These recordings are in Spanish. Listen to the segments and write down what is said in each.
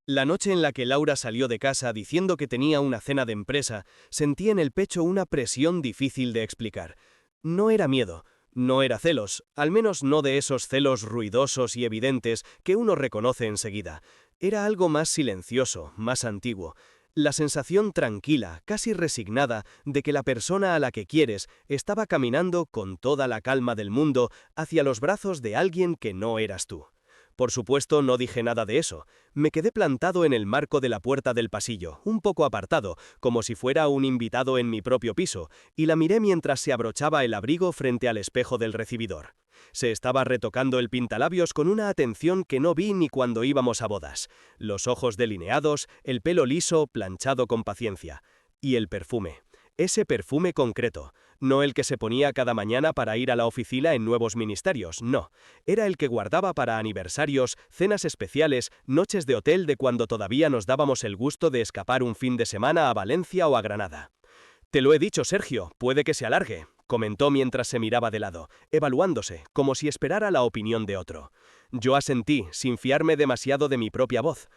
La noche en la que Laura salió de casa diciendo que tenía una cena de empresa, sentí en el pecho una presión difícil de explicar. No era miedo, no era celos, al menos no de esos celos ruidosos y evidentes que uno reconoce enseguida. Era algo más silencioso, más antiguo. La sensación tranquila, casi resignada, de que la persona a la que quieres estaba caminando con toda la calma del mundo hacia los brazos de alguien que no eras tú. Por supuesto, no dije nada de eso. Me quedé plantado en el marco de la puerta del pasillo, un poco apartado, como si fuera un invitado en mi propio piso, y la miré mientras se abrochaba el abrigo frente al espejo del recibidor. Se estaba retocando el pintalabios con una atención que no vi ni cuando íbamos a bodas. Los ojos delineados, el pelo liso, planchado con paciencia. Y el perfume. Ese perfume concreto. No el que se ponía cada mañana para ir a la oficina en nuevos ministerios, no. Era el que guardaba para aniversarios, cenas especiales, noches de hotel de cuando todavía nos dábamos el gusto de escapar un fin de semana a Valencia o a Granada. «Te lo he dicho, Sergio, puede que se alargue», comentó mientras se miraba de lado, evaluándose, como si esperara la opinión de otro. Yo asentí, sin fiarme demasiado de mi propia voz.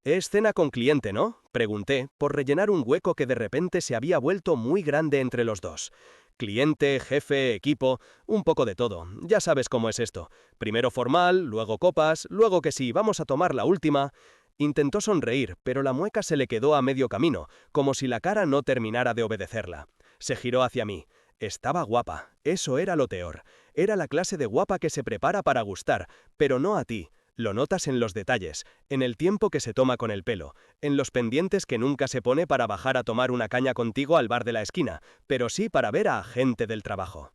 «Es cena con cliente, ¿no?», pregunté, por rellenar un hueco que de repente se había vuelto muy grande entre los dos. Cliente, jefe, equipo, un poco de todo, ya sabes cómo es esto. Primero formal, luego copas, luego que sí, vamos a tomar la última. Intentó sonreír, pero la mueca se le quedó a medio camino, como si la cara no terminara de obedecerla. Se giró hacia mí. Estaba guapa, eso era lo peor. Era la clase de guapa que se prepara para gustar, pero no a ti. Lo notas en los detalles, en el tiempo que se toma con el pelo, en los pendientes que nunca se pone para bajar a tomar una caña contigo al bar de la esquina, pero sí para ver a gente del trabajo.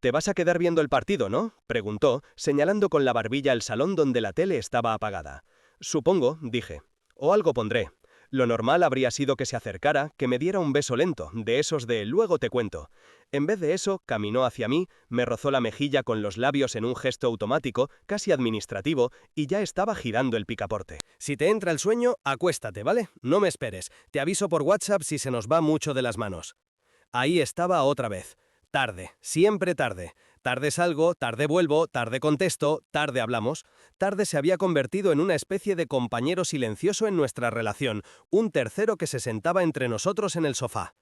«Te vas a quedar viendo el partido, ¿no?», preguntó, señalando con la barbilla el salón donde la tele estaba apagada. «Supongo», dije. «O algo pondré». Lo normal habría sido que se acercara, que me diera un beso lento, de esos de «luego te cuento». En vez de eso, caminó hacia mí, me rozó la mejilla con los labios en un gesto automático, casi administrativo, y ya estaba girando el picaporte. «Si te entra el sueño, acuéstate, ¿vale? No me esperes. Te aviso por WhatsApp si se nos va mucho de las manos». Ahí estaba otra vez. Tarde, siempre tarde. Tarde salgo, tarde vuelvo, tarde contesto, tarde hablamos. Tarde se había convertido en una especie de compañero silencioso en nuestra relación, un tercero que se sentaba entre nosotros en el sofá.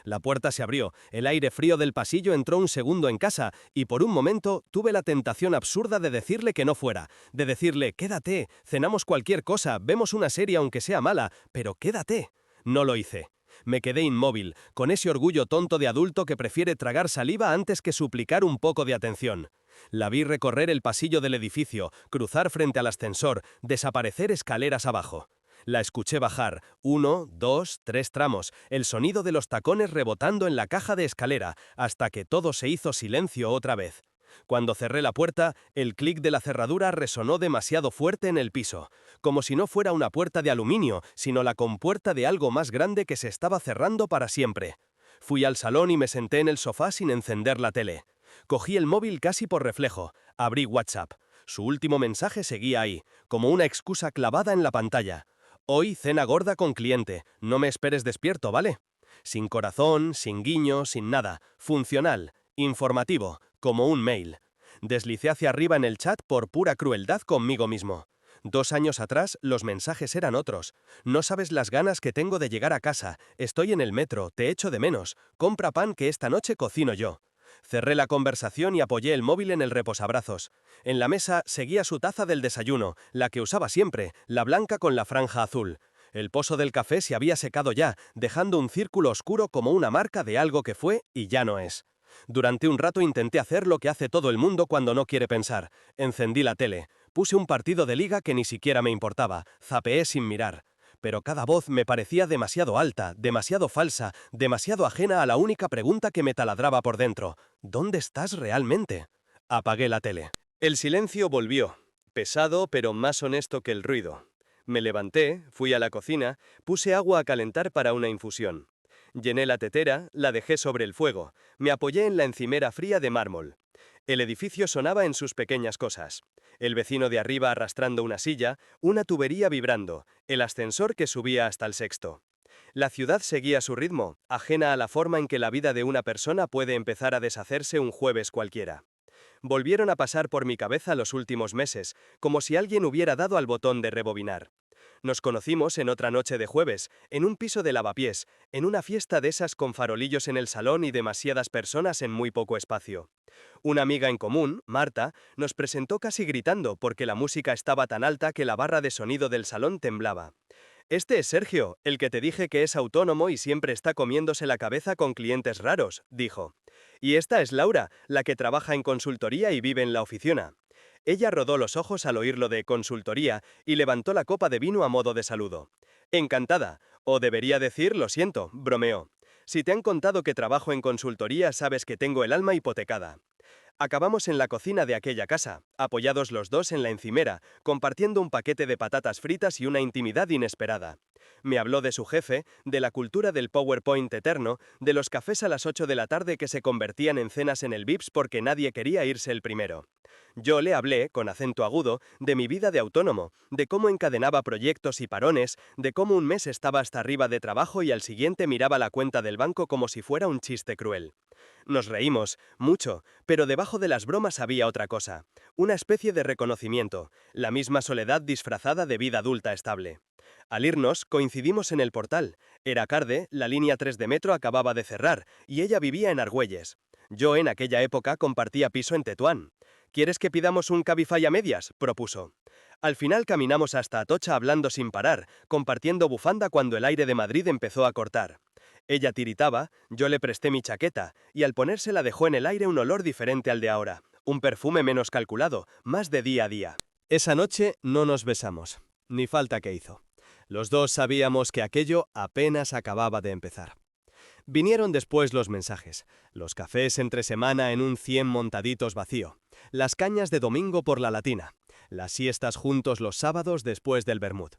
La puerta se abrió, el aire frío del pasillo entró un segundo en casa, y por un momento tuve la tentación absurda de decirle que no fuera, de decirle «quédate, cenamos cualquier cosa, vemos una serie aunque sea mala, pero quédate». No lo hice. Me quedé inmóvil, con ese orgullo tonto de adulto que prefiere tragar saliva antes que suplicar un poco de atención. La vi recorrer el pasillo del edificio, cruzar frente al ascensor, desaparecer escaleras abajo. La escuché bajar, 1, 2, 3 tramos, el sonido de los tacones rebotando en la caja de escalera, hasta que todo se hizo silencio otra vez. Cuando cerré la puerta, el clic de la cerradura resonó demasiado fuerte en el piso, como si no fuera una puerta de aluminio, sino la compuerta de algo más grande que se estaba cerrando para siempre. Fui al salón y me senté en el sofá sin encender la tele. Cogí el móvil casi por reflejo, abrí WhatsApp. Su último mensaje seguía ahí, como una excusa clavada en la pantalla. «Hoy cena gorda con cliente, no me esperes despierto, ¿vale?». Sin corazón, sin guiño, sin nada, funcional, informativo, como un mail. Deslicé hacia arriba en el chat por pura crueldad conmigo mismo. 2 años atrás los mensajes eran otros. «No sabes las ganas que tengo de llegar a casa, estoy en el metro, te echo de menos, compra pan que esta noche cocino yo». Cerré la conversación y apoyé el móvil en el reposabrazos. En la mesa seguía su taza del desayuno, la que usaba siempre, la blanca con la franja azul. El pozo del café se había secado ya, dejando un círculo oscuro como una marca de algo que fue y ya no es. Durante un rato intenté hacer lo que hace todo el mundo cuando no quiere pensar. Encendí la tele, puse un partido de liga que ni siquiera me importaba, zapeé sin mirar. Pero cada voz me parecía demasiado alta, demasiado falsa, demasiado ajena a la única pregunta que me taladraba por dentro. ¿Dónde estás realmente? Apagué la tele. El silencio volvió, pesado pero más honesto que el ruido. Me levanté, fui a la cocina, puse agua a calentar para una infusión. Llené la tetera, la dejé sobre el fuego, me apoyé en la encimera fría de mármol. El edificio sonaba en sus pequeñas cosas. El vecino de arriba arrastrando una silla, una tubería vibrando, el ascensor que subía hasta el sexto. La ciudad seguía su ritmo, ajena a la forma en que la vida de una persona puede empezar a deshacerse un jueves cualquiera. Volvieron a pasar por mi cabeza los últimos meses, como si alguien hubiera dado al botón de rebobinar. Nos conocimos en otra noche de jueves, en un piso de lavapiés, en una fiesta de esas con farolillos en el salón y demasiadas personas en muy poco espacio. Una amiga en común, Marta, nos presentó casi gritando porque la música estaba tan alta que la barra de sonido del salón temblaba. Este es Sergio, el que te dije que es autónomo y siempre está comiéndose la cabeza con clientes raros, dijo. Y esta es Laura, la que trabaja en consultoría y vive en la oficina. Ella rodó los ojos al oír lo de consultoría y levantó la copa de vino a modo de saludo. Encantada, o debería decir lo siento, bromeó. Si te han contado que trabajo en consultoría, sabes que tengo el alma hipotecada. Acabamos en la cocina de aquella casa, apoyados los dos en la encimera, compartiendo un paquete de patatas fritas y una intimidad inesperada. Me habló de su jefe, de la cultura del PowerPoint eterno, de los cafés a las 8 de la tarde que se convertían en cenas en el Vips porque nadie quería irse el primero. Yo le hablé, con acento agudo, de mi vida de autónomo, de cómo encadenaba proyectos y parones, de cómo un mes estaba hasta arriba de trabajo y al siguiente miraba la cuenta del banco como si fuera un chiste cruel. Nos reímos, mucho, pero debajo de las bromas había otra cosa, una especie de reconocimiento, la misma soledad disfrazada de vida adulta estable. Al irnos, coincidimos en el portal. Era tarde, la línea 3 de metro acababa de cerrar, y ella vivía en Argüelles. Yo en aquella época compartía piso en Tetuán. ¿Quieres que pidamos un Cabify a medias?, propuso. Al final caminamos hasta Atocha hablando sin parar, compartiendo bufanda cuando el aire de Madrid empezó a cortar. Ella tiritaba, yo le presté mi chaqueta, y al ponérsela dejó en el aire un olor diferente al de ahora, un perfume menos calculado, más de día a día. Esa noche no nos besamos, ni falta que hizo. Los dos sabíamos que aquello apenas acababa de empezar. Vinieron después los mensajes, los cafés entre semana en un 100 montaditos vacío, las cañas de domingo por la Latina, las siestas juntos los sábados después del vermut.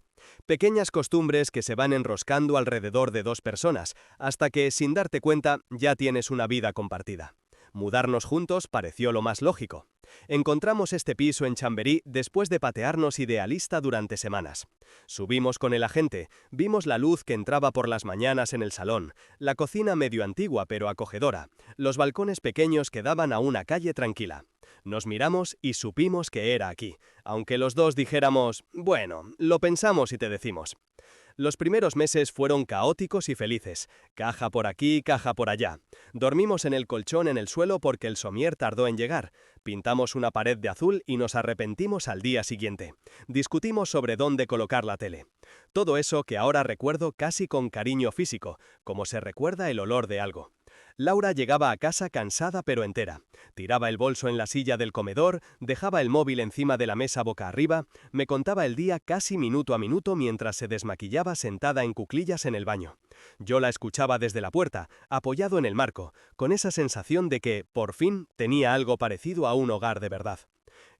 Pequeñas costumbres que se van enroscando alrededor de dos personas, hasta que, sin darte cuenta, ya tienes una vida compartida. Mudarnos juntos pareció lo más lógico. Encontramos este piso en Chamberí después de patearnos idealista durante semanas. Subimos con el agente, vimos la luz que entraba por las mañanas en el salón, la cocina medio antigua pero acogedora, los balcones pequeños que daban a una calle tranquila. Nos miramos y supimos que era aquí, aunque los dos dijéramos, bueno, lo pensamos y te decimos. Los primeros meses fueron caóticos y felices, caja por aquí, caja por allá. Dormimos en el colchón en el suelo porque el somier tardó en llegar. Pintamos una pared de azul y nos arrepentimos al día siguiente. Discutimos sobre dónde colocar la tele. Todo eso que ahora recuerdo casi con cariño físico, como se recuerda el olor de algo. Laura llegaba a casa cansada pero entera. Tiraba el bolso en la silla del comedor, dejaba el móvil encima de la mesa boca arriba, me contaba el día casi minuto a minuto mientras se desmaquillaba sentada en cuclillas en el baño. Yo la escuchaba desde la puerta, apoyado en el marco, con esa sensación de que, por fin, tenía algo parecido a un hogar de verdad.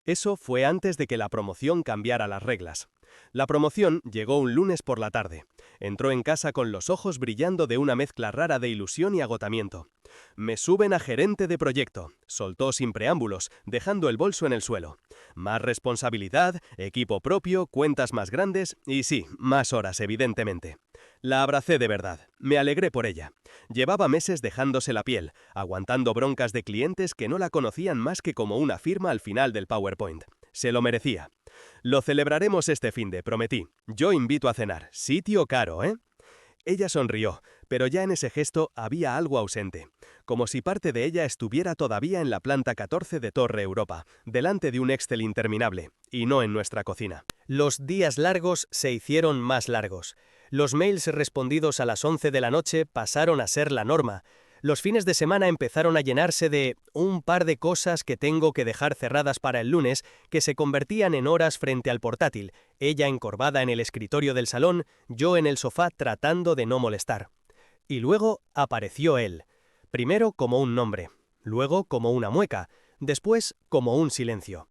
Eso fue antes de que la promoción cambiara las reglas. La promoción llegó un lunes por la tarde. Entró en casa con los ojos brillando de una mezcla rara de ilusión y agotamiento. Me suben a gerente de proyecto, soltó sin preámbulos, dejando el bolso en el suelo. Más responsabilidad, equipo propio, cuentas más grandes y sí, más horas evidentemente. La abracé de verdad, me alegré por ella. Llevaba meses dejándose la piel, aguantando broncas de clientes que no la conocían más que como una firma al final del PowerPoint. Se lo merecía. Lo celebraremos este finde, prometí. Yo invito a cenar, sitio caro, ¿eh? Ella sonrió, pero ya en ese gesto había algo ausente, como si parte de ella estuviera todavía en la planta 14 de Torre Europa, delante de un Excel interminable, y no en nuestra cocina. Los días largos se hicieron más largos. Los mails respondidos a las 11 de la noche pasaron a ser la norma. Los fines de semana empezaron a llenarse de un par de cosas que tengo que dejar cerradas para el lunes, que se convertían en horas frente al portátil, ella encorvada en el escritorio del salón, yo en el sofá tratando de no molestar. Y luego apareció él. Primero como un nombre, luego como una mueca, después como un silencio.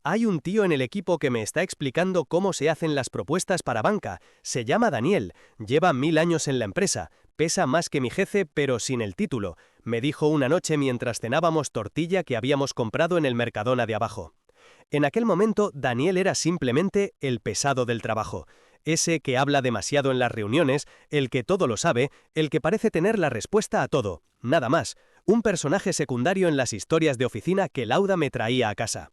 Hay un tío en el equipo que me está explicando cómo se hacen las propuestas para banca. Se llama Daniel, lleva 1000 años en la empresa, pesa más que mi jefe pero sin el título, me dijo una noche mientras cenábamos tortilla que habíamos comprado en el Mercadona de abajo. En aquel momento Daniel era simplemente el pesado del trabajo, ese que habla demasiado en las reuniones, el que todo lo sabe, el que parece tener la respuesta a todo, nada más, un personaje secundario en las historias de oficina que Lauda me traía a casa.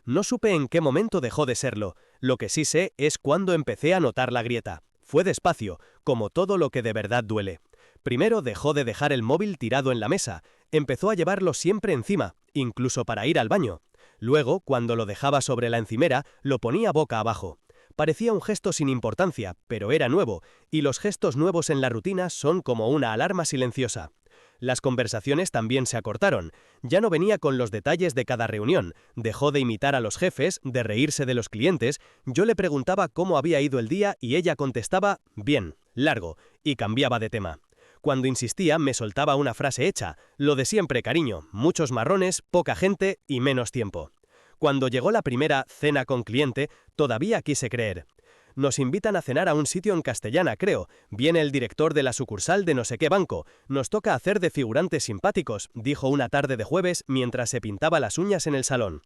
No supe en qué momento dejó de serlo. Lo que sí sé es cuándo empecé a notar la grieta. Fue despacio, como todo lo que de verdad duele. Primero dejó de dejar el móvil tirado en la mesa. Empezó a llevarlo siempre encima, incluso para ir al baño. Luego, cuando lo dejaba sobre la encimera, lo ponía boca abajo. Parecía un gesto sin importancia, pero era nuevo, y los gestos nuevos en la rutina son como una alarma silenciosa. Las conversaciones también se acortaron. Ya no venía con los detalles de cada reunión, dejó de imitar a los jefes, de reírse de los clientes. Yo le preguntaba cómo había ido el día y ella contestaba, bien, largo, y cambiaba de tema. Cuando insistía, me soltaba una frase hecha, lo de siempre, cariño, muchos marrones, poca gente y menos tiempo. Cuando llegó la primera cena con cliente, todavía quise creer. Nos invitan a cenar a un sitio en Castellana, creo. Viene el director de la sucursal de no sé qué banco. Nos toca hacer de figurantes simpáticos, dijo una tarde de jueves mientras se pintaba las uñas en el salón.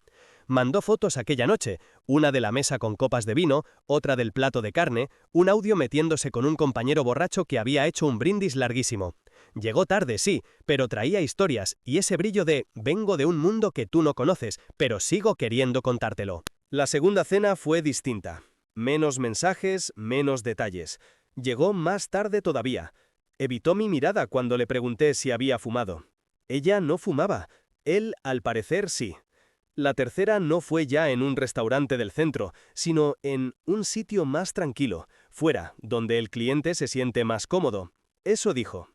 Mandó fotos aquella noche, una de la mesa con copas de vino, otra del plato de carne, un audio metiéndose con un compañero borracho que había hecho un brindis larguísimo. Llegó tarde, sí, pero traía historias y ese brillo de vengo de un mundo que tú no conoces, pero sigo queriendo contártelo. La segunda cena fue distinta. Menos mensajes, menos detalles. Llegó más tarde todavía. Evitó mi mirada cuando le pregunté si había fumado. Ella no fumaba. Él, al parecer, sí. La tercera no fue ya en un restaurante del centro, sino en un sitio más tranquilo, fuera, donde el cliente se siente más cómodo. Eso dijo.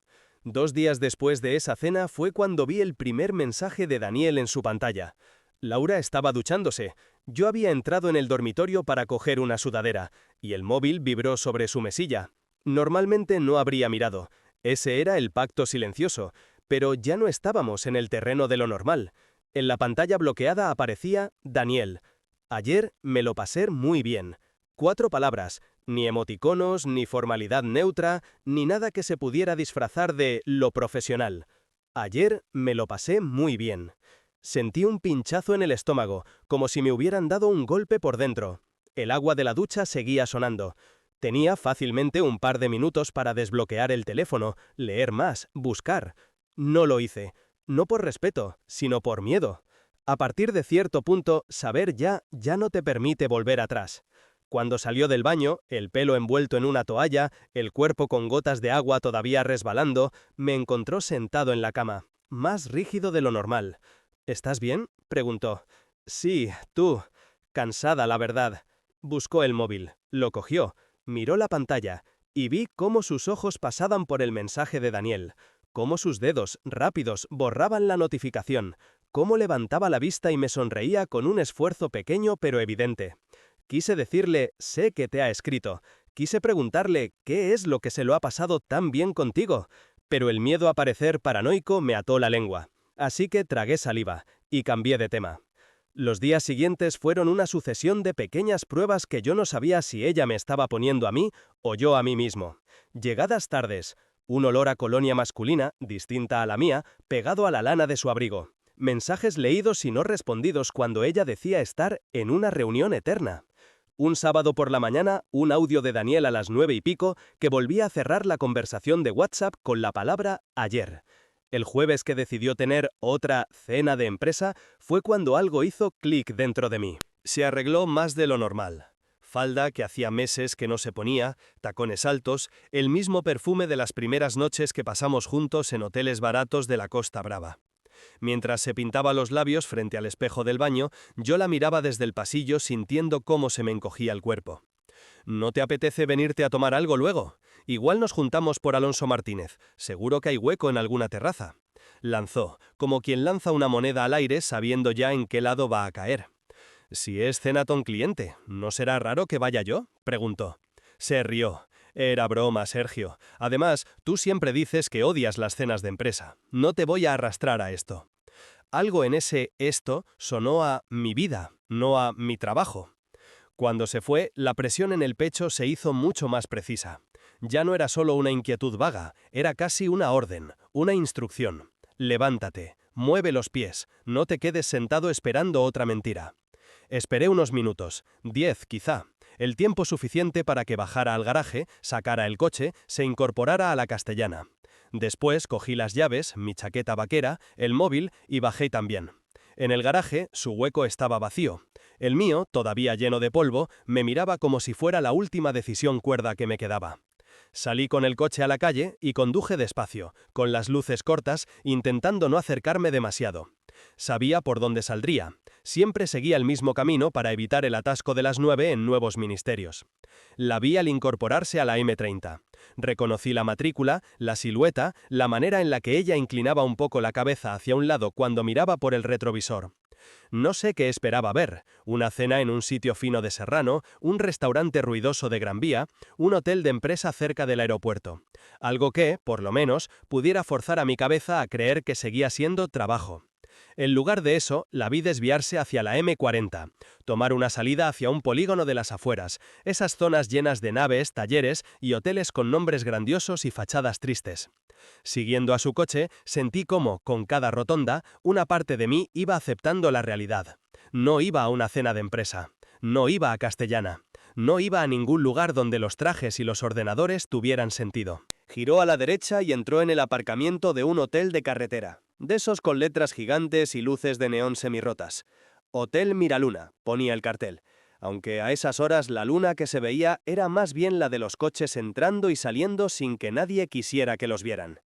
2 días después de esa cena fue cuando vi el primer mensaje de Daniel en su pantalla. Laura estaba duchándose. Yo había entrado en el dormitorio para coger una sudadera, y el móvil vibró sobre su mesilla. Normalmente no habría mirado. Ese era el pacto silencioso, pero ya no estábamos en el terreno de lo normal. En la pantalla bloqueada aparecía Daniel. Ayer me lo pasé muy bien. 4 palabras, ni emoticonos, ni formalidad neutra, ni nada que se pudiera disfrazar de lo profesional. Ayer me lo pasé muy bien. Sentí un pinchazo en el estómago, como si me hubieran dado un golpe por dentro. El agua de la ducha seguía sonando. Tenía fácilmente un par de minutos para desbloquear el teléfono, leer más, buscar. No lo hice. No por respeto, sino por miedo. A partir de cierto punto, saber ya no te permite volver atrás. Cuando salió del baño, el pelo envuelto en una toalla, el cuerpo con gotas de agua todavía resbalando, me encontró sentado en la cama, más rígido de lo normal. ¿Estás bien?, preguntó. Sí, tú. Cansada, la verdad. Buscó el móvil, lo cogió, miró la pantalla, y vi cómo sus ojos pasaban por el mensaje de Daniel, cómo sus dedos, rápidos, borraban la notificación, cómo levantaba la vista y me sonreía con un esfuerzo pequeño pero evidente. Quise decirle, sé que te ha escrito. Quise preguntarle, ¿qué es lo que se lo ha pasado tan bien contigo? Pero el miedo a parecer paranoico me ató la lengua. Así que tragué saliva, y cambié de tema. Los días siguientes fueron una sucesión de pequeñas pruebas que yo no sabía si ella me estaba poniendo a mí o yo a mí mismo. Llegadas tardes, un olor a colonia masculina, distinta a la mía, pegado a la lana de su abrigo. Mensajes leídos y no respondidos cuando ella decía estar en una reunión eterna. Un sábado por la mañana, un audio de Daniel a las 9:00 que volvía a cerrar la conversación de WhatsApp con la palabra ayer. El jueves que decidió tener otra cena de empresa fue cuando algo hizo clic dentro de mí. Se arregló más de lo normal. Falda que hacía meses que no se ponía, tacones altos, el mismo perfume de las primeras noches que pasamos juntos en hoteles baratos de la Costa Brava. Mientras se pintaba los labios frente al espejo del baño, yo la miraba desde el pasillo sintiendo cómo se me encogía el cuerpo. ¿No te apetece venirte a tomar algo luego? Igual nos juntamos por Alonso Martínez, seguro que hay hueco en alguna terraza. Lanzó, como quien lanza una moneda al aire sabiendo ya en qué lado va a caer. Si es cena con cliente, ¿no será raro que vaya yo?, preguntó. Se rió. Era broma, Sergio. Además, tú siempre dices que odias las cenas de empresa. No te voy a arrastrar a esto. Algo en ese esto sonó a mi vida, no a mi trabajo. Cuando se fue, la presión en el pecho se hizo mucho más precisa. Ya no era solo una inquietud vaga, era casi una orden, una instrucción. Levántate, mueve los pies, no te quedes sentado esperando otra mentira. Esperé unos minutos, 10 quizá, el tiempo suficiente para que bajara al garaje, sacara el coche, se incorporara a la Castellana. Después cogí las llaves, mi chaqueta vaquera, el móvil y bajé también. En el garaje, su hueco estaba vacío. El mío, todavía lleno de polvo, me miraba como si fuera la última decisión cuerda que me quedaba. Salí con el coche a la calle y conduje despacio, con las luces cortas, intentando no acercarme demasiado. Sabía por dónde saldría. Siempre seguía el mismo camino para evitar el atasco de las 9 en Nuevos Ministerios. La vi al incorporarse a la M30. Reconocí la matrícula, la silueta, la manera en la que ella inclinaba un poco la cabeza hacia un lado cuando miraba por el retrovisor. No sé qué esperaba ver, una cena en un sitio fino de Serrano, un restaurante ruidoso de Gran Vía, un hotel de empresa cerca del aeropuerto. Algo que, por lo menos, pudiera forzar a mi cabeza a creer que seguía siendo trabajo. En lugar de eso, la vi desviarse hacia la M40, tomar una salida hacia un polígono de las afueras, esas zonas llenas de naves, talleres y hoteles con nombres grandiosos y fachadas tristes. Siguiendo a su coche, sentí cómo, con cada rotonda, una parte de mí iba aceptando la realidad. No iba a una cena de empresa. No iba a Castellana. No iba a ningún lugar donde los trajes y los ordenadores tuvieran sentido. Giró a la derecha y entró en el aparcamiento de un hotel de carretera, de esos con letras gigantes y luces de neón semirrotas. Hotel Miraluna, ponía el cartel, aunque a esas horas la luna que se veía era más bien la de los coches entrando y saliendo sin que nadie quisiera que los vieran.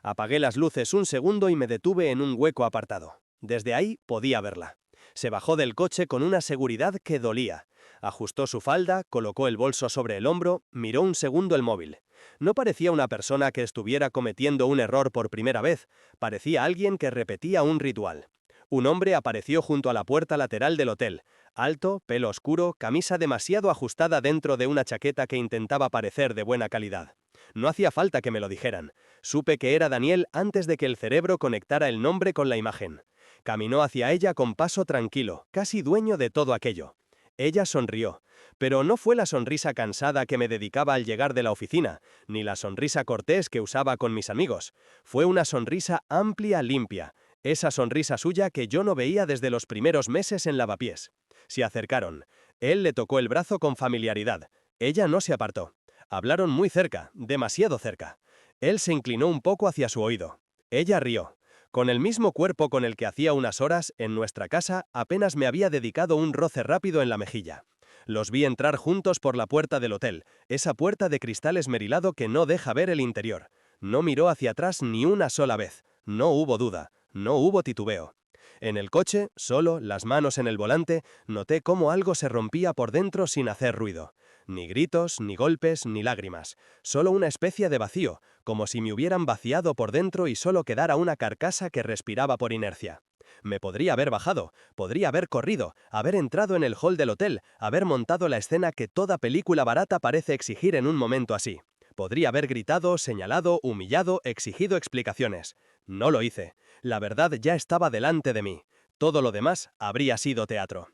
Apagué las luces un segundo y me detuve en un hueco apartado. Desde ahí podía verla. Se bajó del coche con una seguridad que dolía. Ajustó su falda, colocó el bolso sobre el hombro, miró un segundo el móvil. No parecía una persona que estuviera cometiendo un error por primera vez, parecía alguien que repetía un ritual. Un hombre apareció junto a la puerta lateral del hotel, alto, pelo oscuro, camisa demasiado ajustada dentro de una chaqueta que intentaba parecer de buena calidad. No hacía falta que me lo dijeran. Supe que era Daniel antes de que el cerebro conectara el nombre con la imagen. Caminó hacia ella con paso tranquilo, casi dueño de todo aquello. Ella sonrió, pero no fue la sonrisa cansada que me dedicaba al llegar de la oficina, ni la sonrisa cortés que usaba con mis amigos. Fue una sonrisa amplia, limpia, esa sonrisa suya que yo no veía desde los primeros meses en Lavapiés. Se acercaron. Él le tocó el brazo con familiaridad. Ella no se apartó. Hablaron muy cerca, demasiado cerca. Él se inclinó un poco hacia su oído. Ella rió. Con el mismo cuerpo con el que hacía unas horas, en nuestra casa, apenas me había dedicado un roce rápido en la mejilla. Los vi entrar juntos por la puerta del hotel, esa puerta de cristal esmerilado que no deja ver el interior. No miró hacia atrás ni una sola vez. No hubo duda, no hubo titubeo. En el coche, solo, las manos en el volante, noté cómo algo se rompía por dentro sin hacer ruido. Ni gritos, ni golpes, ni lágrimas. Solo una especie de vacío, como si me hubieran vaciado por dentro y solo quedara una carcasa que respiraba por inercia. Me podría haber bajado, podría haber corrido, haber entrado en el hall del hotel, haber montado la escena que toda película barata parece exigir en un momento así. Podría haber gritado, señalado, humillado, exigido explicaciones. No lo hice. La verdad ya estaba delante de mí. Todo lo demás habría sido teatro.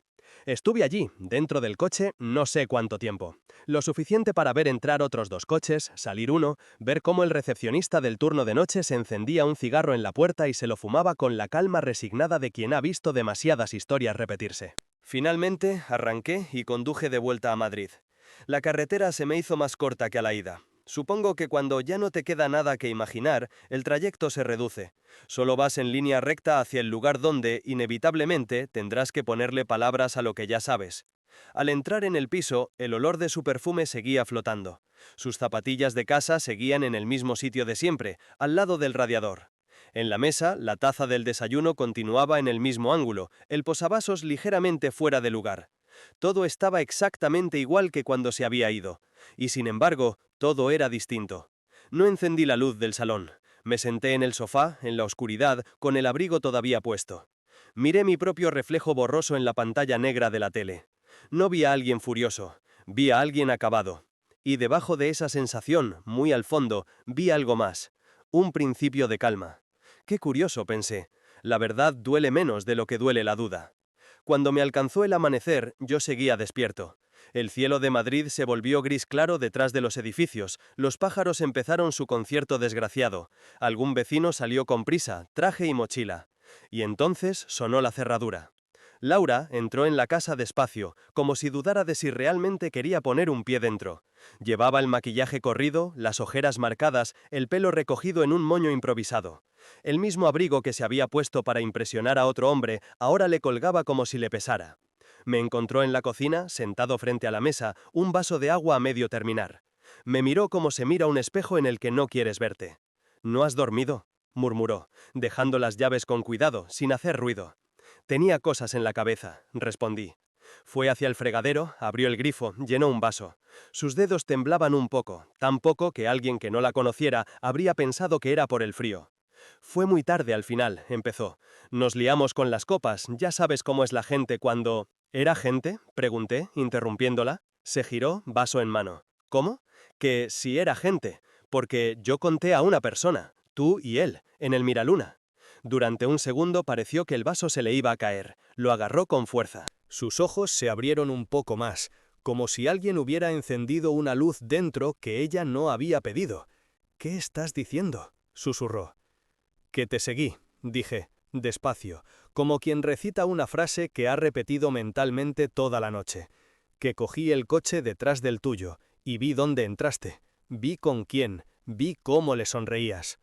Estuve allí, dentro del coche, no sé cuánto tiempo. Lo suficiente para ver entrar otros 2 coches, salir uno, ver cómo el recepcionista del turno de noche se encendía un cigarro en la puerta y se lo fumaba con la calma resignada de quien ha visto demasiadas historias repetirse. Finalmente, arranqué y conduje de vuelta a Madrid. La carretera se me hizo más corta que a la ida. Supongo que cuando ya no te queda nada que imaginar, el trayecto se reduce. Solo vas en línea recta hacia el lugar donde, inevitablemente, tendrás que ponerle palabras a lo que ya sabes. Al entrar en el piso, el olor de su perfume seguía flotando. Sus zapatillas de casa seguían en el mismo sitio de siempre, al lado del radiador. En la mesa, la taza del desayuno continuaba en el mismo ángulo, el posavasos ligeramente fuera de lugar. Todo estaba exactamente igual que cuando se había ido. Y sin embargo, todo era distinto. No encendí la luz del salón. Me senté en el sofá, en la oscuridad, con el abrigo todavía puesto. Miré mi propio reflejo borroso en la pantalla negra de la tele. No vi a alguien furioso, vi a alguien acabado. Y debajo de esa sensación, muy al fondo, vi algo más. Un principio de calma. Qué curioso, pensé. La verdad duele menos de lo que duele la duda. Cuando me alcanzó el amanecer, yo seguía despierto. El cielo de Madrid se volvió gris claro detrás de los edificios, los pájaros empezaron su concierto desgraciado, algún vecino salió con prisa, traje y mochila. Y entonces sonó la cerradura. Laura entró en la casa despacio, como si dudara de si realmente quería poner un pie dentro. Llevaba el maquillaje corrido, las ojeras marcadas, el pelo recogido en un moño improvisado. El mismo abrigo que se había puesto para impresionar a otro hombre, ahora le colgaba como si le pesara. Me encontró en la cocina, sentado frente a la mesa, un vaso de agua a medio terminar. Me miró como se mira un espejo en el que no quieres verte. «¿No has dormido?», murmuró, dejando las llaves con cuidado, sin hacer ruido. «Tenía cosas en la cabeza», respondí. Fue hacia el fregadero, abrió el grifo, llenó un vaso. Sus dedos temblaban un poco, tan poco que alguien que no la conociera habría pensado que era por el frío. «Fue muy tarde al final», empezó. «Nos liamos con las copas, ya sabes cómo es la gente cuando...» «¿Era gente?», pregunté, interrumpiéndola. Se giró, vaso en mano. «¿Cómo?». «Que si era gente, porque yo conté a una persona, tú y él, en el Miraluna». Durante un segundo pareció que el vaso se le iba a caer. Lo agarró con fuerza. Sus ojos se abrieron un poco más, como si alguien hubiera encendido una luz dentro que ella no había pedido. «¿Qué estás diciendo?», susurró. «Que te seguí», dije, despacio, como quien recita una frase que ha repetido mentalmente toda la noche. «Que cogí el coche detrás del tuyo, y vi dónde entraste. Vi con quién, vi cómo le sonreías».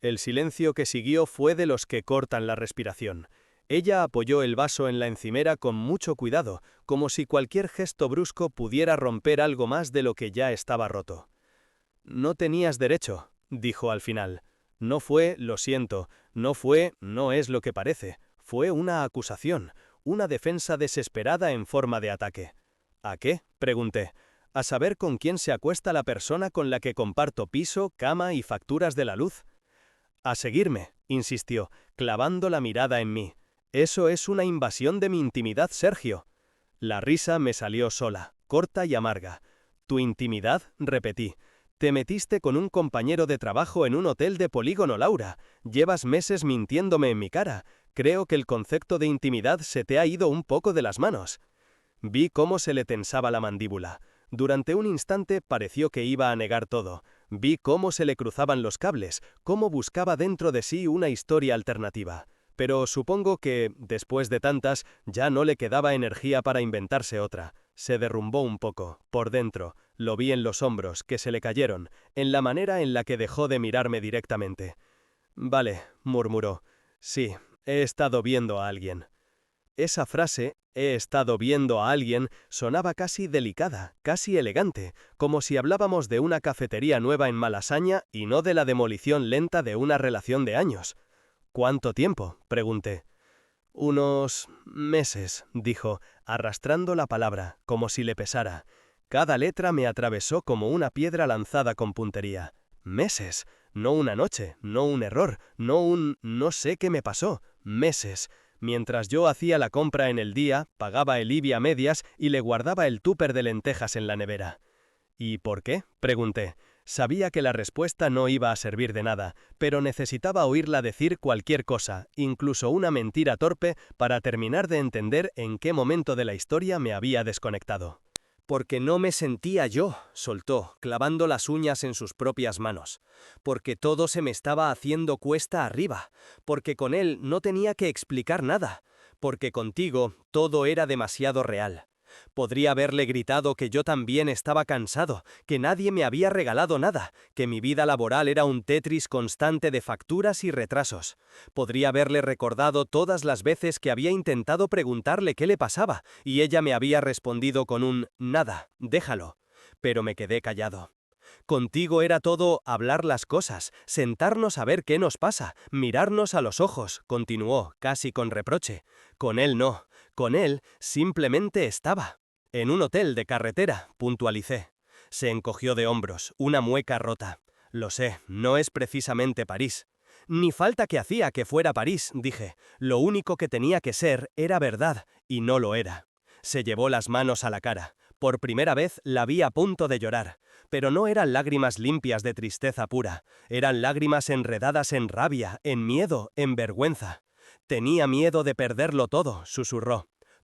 El silencio que siguió fue de los que cortan la respiración. Ella apoyó el vaso en la encimera con mucho cuidado, como si cualquier gesto brusco pudiera romper algo más de lo que ya estaba roto. «No tenías derecho», dijo al final. «No fue, lo siento, no es lo que parece. Fue una acusación, una defensa desesperada en forma de ataque». «¿A qué?», pregunté. «¿A saber con quién se acuesta la persona con la que comparto piso, cama y facturas de la luz?». «A seguirme», insistió, clavando la mirada en mí. «Eso es una invasión de mi intimidad, Sergio». La risa me salió sola, corta y amarga. «¿Tu intimidad?», repetí. «Te metiste con un compañero de trabajo en un hotel de Polígono, Laura. Llevas meses mintiéndome en mi cara. Creo que el concepto de intimidad se te ha ido un poco de las manos». Vi cómo se le tensaba la mandíbula. Durante un instante pareció que iba a negar todo. Vi cómo se le cruzaban los cables, cómo buscaba dentro de sí una historia alternativa. Pero supongo que, después de tantas, ya no le quedaba energía para inventarse otra. Se derrumbó un poco, por dentro. Lo vi en los hombros, que se le cayeron, en la manera en la que dejó de mirarme directamente. «Vale», murmuró. «Sí, he estado viendo a alguien». Esa frase, «he estado viendo a alguien», sonaba casi delicada, casi elegante, como si hablábamos de una cafetería nueva en Malasaña y no de la demolición lenta de una relación de años. «¿Cuánto tiempo?», pregunté. «Unos meses», dijo, arrastrando la palabra, como si le pesara. Cada letra me atravesó como una piedra lanzada con puntería. «Meses. No una noche, no un error, no sé qué me pasó. Meses». Mientras yo hacía la compra en el día, pagaba el IBI a medias y le guardaba el tupper de lentejas en la nevera. «¿Y por qué?», pregunté. Sabía que la respuesta no iba a servir de nada, pero necesitaba oírla decir cualquier cosa, incluso una mentira torpe, para terminar de entender en qué momento de la historia me había desconectado. «Porque no me sentía yo», soltó, clavando las uñas en sus propias manos. «Porque todo se me estaba haciendo cuesta arriba. Porque con él no tenía que explicar nada. Porque contigo todo era demasiado real. Podría haberle gritado que yo también estaba cansado, que nadie me había regalado nada, que mi vida laboral era un Tetris constante de facturas y retrasos. Podría haberle recordado todas las veces que había intentado preguntarle qué le pasaba, y ella me había respondido con un «nada, déjalo». Pero me quedé callado. Contigo era todo hablar las cosas, sentarnos a ver qué nos pasa, mirarnos a los ojos, continuó, casi con reproche. Con él no. Con él simplemente estaba. En un hotel de carretera, puntualicé. Se encogió de hombros, una mueca rota. Lo sé, no es precisamente París. Ni falta que hacía que fuera París, dije. Lo único que tenía que ser era verdad, y no lo era. Se llevó las manos a la cara. Por primera vez la vi a punto de llorar. Pero no eran lágrimas limpias de tristeza pura. Eran lágrimas enredadas en rabia, en miedo, en vergüenza. «Tenía miedo de perderlo todo», susurró.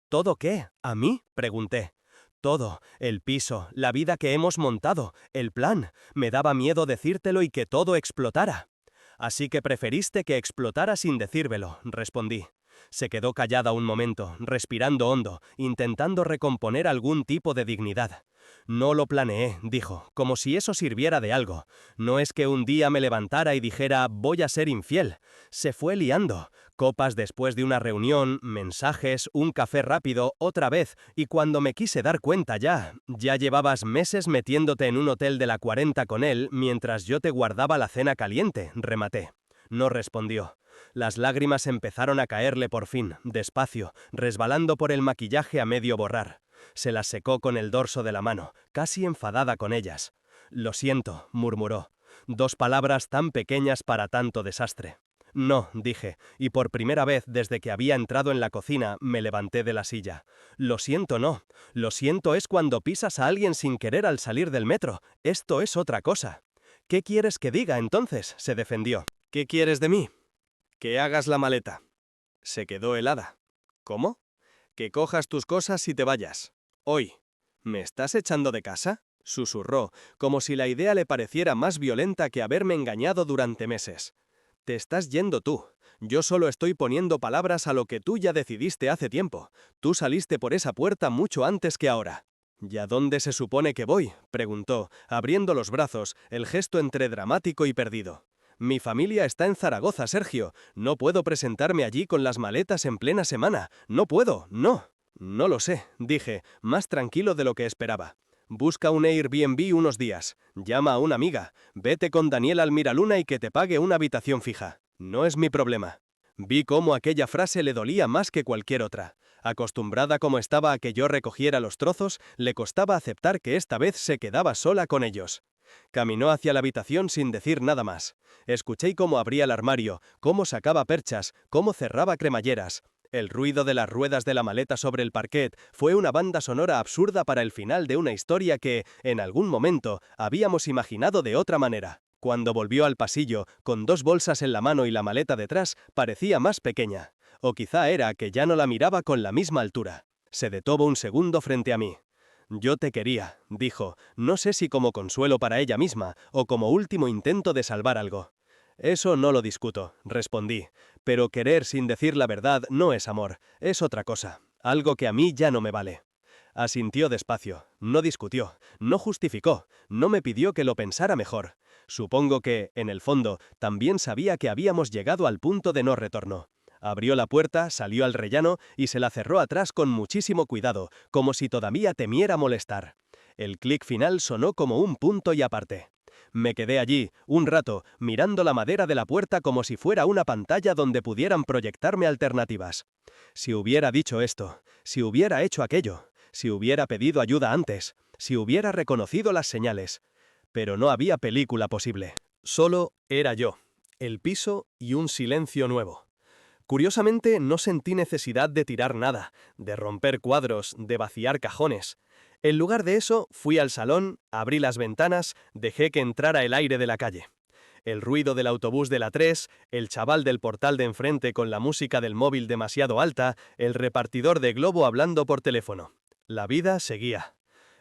«¿Todo qué? ¿A mí?», pregunté. «Todo, el piso, la vida que hemos montado, el plan. Me daba miedo decírtelo y que todo explotara». «Así que preferiste que explotara sin decírmelo», respondí. Se quedó callada un momento, respirando hondo, intentando recomponer algún tipo de dignidad. No lo planeé, dijo, como si eso sirviera de algo. No es que un día me levantara y dijera voy a ser infiel. Se fue liando. Copas después de una reunión, mensajes, un café rápido, otra vez, y cuando me quise dar cuenta ya llevabas meses metiéndote en un hotel de la 40 con él mientras yo te guardaba la cena caliente, rematé. No respondió. Las lágrimas empezaron a caerle por fin, despacio, resbalando por el maquillaje a medio borrar. Se las secó con el dorso de la mano, casi enfadada con ellas. «Lo siento», murmuró. 2 palabras tan pequeñas para tanto desastre. «No», dije, y por primera vez desde que había entrado en la cocina me levanté de la silla. «Lo siento, no. Lo siento es cuando pisas a alguien sin querer al salir del metro. Esto es otra cosa». «¿Qué quieres que diga entonces?», se defendió. «¿Qué quieres de mí?» «Que hagas la maleta». Se quedó helada. «¿Cómo?» «Que cojas tus cosas y te vayas. Hoy». «¿Me estás echando de casa?», susurró, como si la idea le pareciera más violenta que haberme engañado durante meses. «Te estás yendo tú. Yo solo estoy poniendo palabras a lo que tú ya decidiste hace tiempo. Tú saliste por esa puerta mucho antes que ahora». «¿Y a dónde se supone que voy?», preguntó, abriendo los brazos, el gesto entre dramático y perdido. «Mi familia está en Zaragoza, Sergio. No puedo presentarme allí con las maletas en plena semana. No puedo, no». «No lo sé», dije, más tranquilo de lo que esperaba. «Busca un Airbnb unos días. Llama a una amiga. Vete con Daniel al Miraluna y que te pague una habitación fija. No es mi problema». Vi cómo aquella frase le dolía más que cualquier otra. Acostumbrada como estaba a que yo recogiera los trozos, le costaba aceptar que esta vez se quedaba sola con ellos. Caminó hacia la habitación sin decir nada más. Escuché cómo abría el armario, cómo sacaba perchas, cómo cerraba cremalleras. El ruido de las ruedas de la maleta sobre el parquet fue una banda sonora absurda para el final de una historia que, en algún momento, habíamos imaginado de otra manera. Cuando volvió al pasillo, con 2 bolsas en la mano y la maleta detrás, parecía más pequeña. O quizá era que ya no la miraba con la misma altura. Se detuvo un segundo frente a mí. «Yo te quería», dijo, no sé si como consuelo para ella misma o como último intento de salvar algo. «Eso no lo discuto», respondí, «pero querer sin decir la verdad no es amor, es otra cosa, algo que a mí ya no me vale». Asintió despacio, no discutió, no justificó, no me pidió que lo pensara mejor. Supongo que, en el fondo, también sabía que habíamos llegado al punto de no retorno. Abrió la puerta, salió al rellano y se la cerró atrás con muchísimo cuidado, como si todavía temiera molestar. El clic final sonó como un punto y aparte. Me quedé allí, un rato, mirando la madera de la puerta como si fuera una pantalla donde pudieran proyectarme alternativas. Si hubiera dicho esto, si hubiera hecho aquello, si hubiera pedido ayuda antes, si hubiera reconocido las señales. Pero no había película posible. Solo era yo, el piso y un silencio nuevo. Curiosamente, no sentí necesidad de tirar nada, de romper cuadros, de vaciar cajones. En lugar de eso, fui al salón, abrí las ventanas, dejé que entrara el aire de la calle. El ruido del autobús de la 3, el chaval del portal de enfrente con la música del móvil demasiado alta, el repartidor de Globo hablando por teléfono. La vida seguía.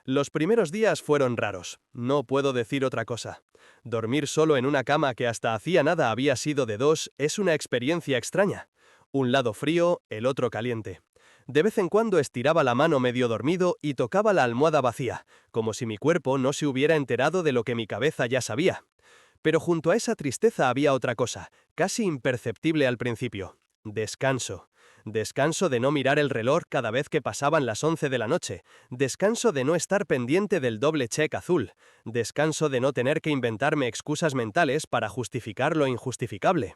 Los primeros días fueron raros, no puedo decir otra cosa. Dormir solo en una cama que hasta hacía nada había sido de 2 es una experiencia extraña. Un lado frío, el otro caliente. De vez en cuando estiraba la mano medio dormido y tocaba la almohada vacía, como si mi cuerpo no se hubiera enterado de lo que mi cabeza ya sabía. Pero junto a esa tristeza había otra cosa, casi imperceptible al principio. Descanso. Descanso de no mirar el reloj cada vez que pasaban las 11 de la noche. Descanso de no estar pendiente del doble check azul. Descanso de no tener que inventarme excusas mentales para justificar lo injustificable.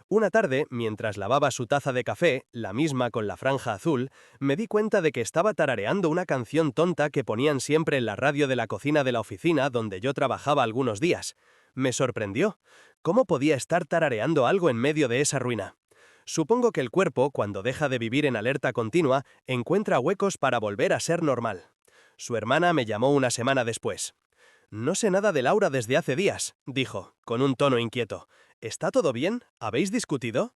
Una tarde, mientras lavaba su taza de café, la misma con la franja azul, me di cuenta de que estaba tarareando una canción tonta que ponían siempre en la radio de la cocina de la oficina donde yo trabajaba algunos días. Me sorprendió. ¿Cómo podía estar tarareando algo en medio de esa ruina? Supongo que el cuerpo, cuando deja de vivir en alerta continua, encuentra huecos para volver a ser normal. Su hermana me llamó una semana después. «No sé nada de Laura desde hace días», dijo, con un tono inquieto. «¿Está todo bien? ¿Habéis discutido?»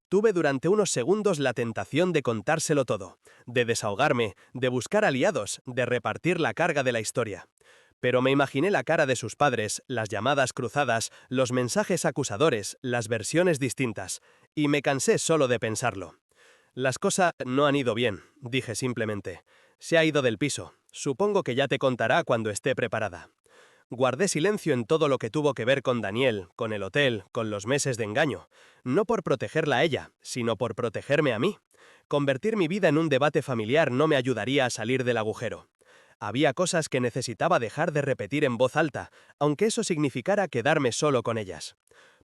Tuve durante unos segundos la tentación de contárselo todo, de desahogarme, de buscar aliados, de repartir la carga de la historia. Pero me imaginé la cara de sus padres, las llamadas cruzadas, los mensajes acusadores, las versiones distintas, y me cansé solo de pensarlo. «Las cosas no han ido bien», dije simplemente. «Se ha ido del piso. Supongo que ya te contará cuando esté preparada. Guardé silencio en todo lo que tuvo que ver con Daniel, con el hotel, con los meses de engaño. No por protegerla a ella, sino por protegerme a mí. Convertir mi vida en un debate familiar no me ayudaría a salir del agujero. Había cosas que necesitaba dejar de repetir en voz alta, aunque eso significara quedarme solo con ellas.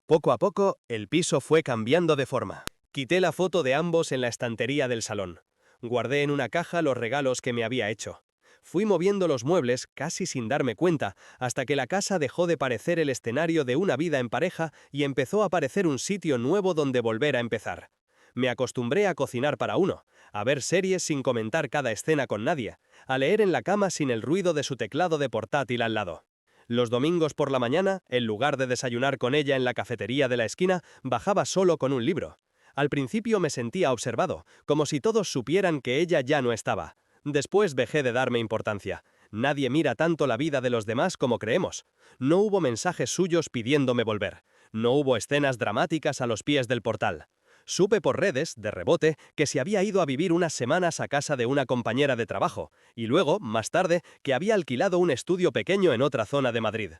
Poco a poco, el piso fue cambiando de forma. Quité la foto de ambos en la estantería del salón. Guardé en una caja los regalos que me había hecho. Fui moviendo los muebles casi sin darme cuenta, hasta que la casa dejó de parecer el escenario de una vida en pareja y empezó a parecer un sitio nuevo donde volver a empezar. Me acostumbré a cocinar para uno, a ver series sin comentar cada escena con nadie, a leer en la cama sin el ruido de su teclado de portátil al lado. Los domingos por la mañana, en lugar de desayunar con ella en la cafetería de la esquina, bajaba solo con un libro. Al principio me sentía observado, como si todos supieran que ella ya no estaba. Después dejé de darme importancia. Nadie mira tanto la vida de los demás como creemos. No hubo mensajes suyos pidiéndome volver. No hubo escenas dramáticas a los pies del portal. Supe por redes, de rebote, que se había ido a vivir unas semanas a casa de una compañera de trabajo, y luego, más tarde, que había alquilado un estudio pequeño en otra zona de Madrid.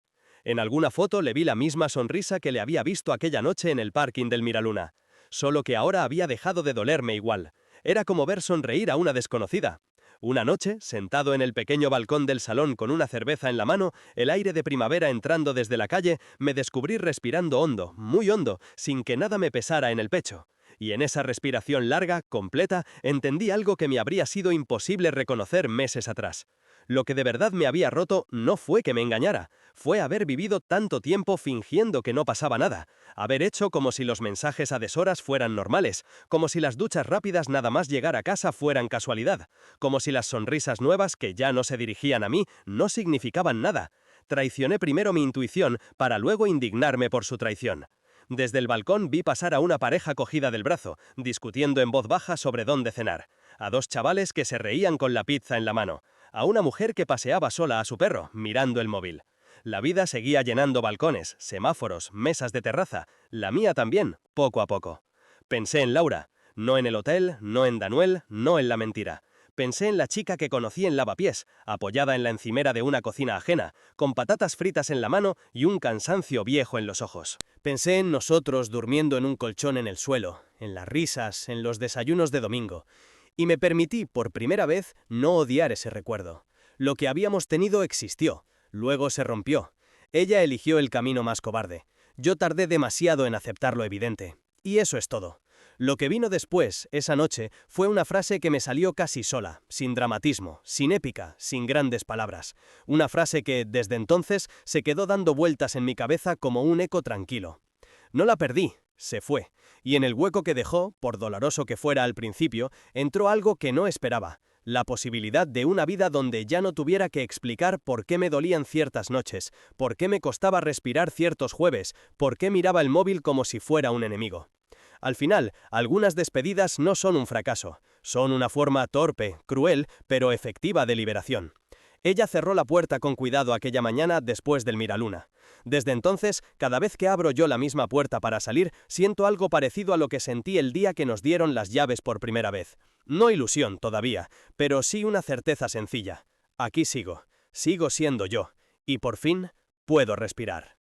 En alguna foto le vi la misma sonrisa que le había visto aquella noche en el parking del Miraluna. Solo que ahora había dejado de dolerme igual. Era como ver sonreír a una desconocida. Una noche, sentado en el pequeño balcón del salón con una cerveza en la mano, el aire de primavera entrando desde la calle, me descubrí respirando hondo, muy hondo, sin que nada me pesara en el pecho. Y en esa respiración larga, completa, entendí algo que me habría sido imposible reconocer meses atrás. Lo que de verdad me había roto no fue que me engañara, fue haber vivido tanto tiempo fingiendo que no pasaba nada, haber hecho como si los mensajes a deshoras fueran normales, como si las duchas rápidas nada más llegar a casa fueran casualidad, como si las sonrisas nuevas que ya no se dirigían a mí no significaban nada. Traicioné primero mi intuición para luego indignarme por su traición. Desde el balcón vi pasar a una pareja cogida del brazo, discutiendo en voz baja sobre dónde cenar, a dos chavales que se reían con la pizza en la mano, a una mujer que paseaba sola a su perro, mirando el móvil. La vida seguía llenando balcones, semáforos, mesas de terraza, la mía también, poco a poco. Pensé en Laura, no en el hotel, no en Danuel, no en la mentira. Pensé en la chica que conocí en Lavapiés, apoyada en la encimera de una cocina ajena, con patatas fritas en la mano y un cansancio viejo en los ojos. Pensé en nosotros durmiendo en un colchón en el suelo, en las risas, en los desayunos de domingo. Y me permití, por primera vez, no odiar ese recuerdo. Lo que habíamos tenido existió, luego se rompió. Ella eligió el camino más cobarde. Yo tardé demasiado en aceptar lo evidente. Y eso es todo. Lo que vino después, esa noche, fue una frase que me salió casi sola, sin dramatismo, sin épica, sin grandes palabras. Una frase que, desde entonces, se quedó dando vueltas en mi cabeza como un eco tranquilo. No la perdí, se fue, y en el hueco que dejó, por doloroso que fuera al principio, entró algo que no esperaba, la posibilidad de una vida donde ya no tuviera que explicar por qué me dolían ciertas noches, por qué me costaba respirar ciertos jueves, por qué miraba el móvil como si fuera un enemigo. Al final, algunas despedidas no son un fracaso, son una forma torpe, cruel, pero efectiva de liberación. Ella cerró la puerta con cuidado aquella mañana después del Miraluna. Desde entonces, cada vez que abro yo la misma puerta para salir, siento algo parecido a lo que sentí el día que nos dieron las llaves por primera vez. No ilusión todavía, pero sí una certeza sencilla. Aquí sigo siendo yo, y por fin puedo respirar.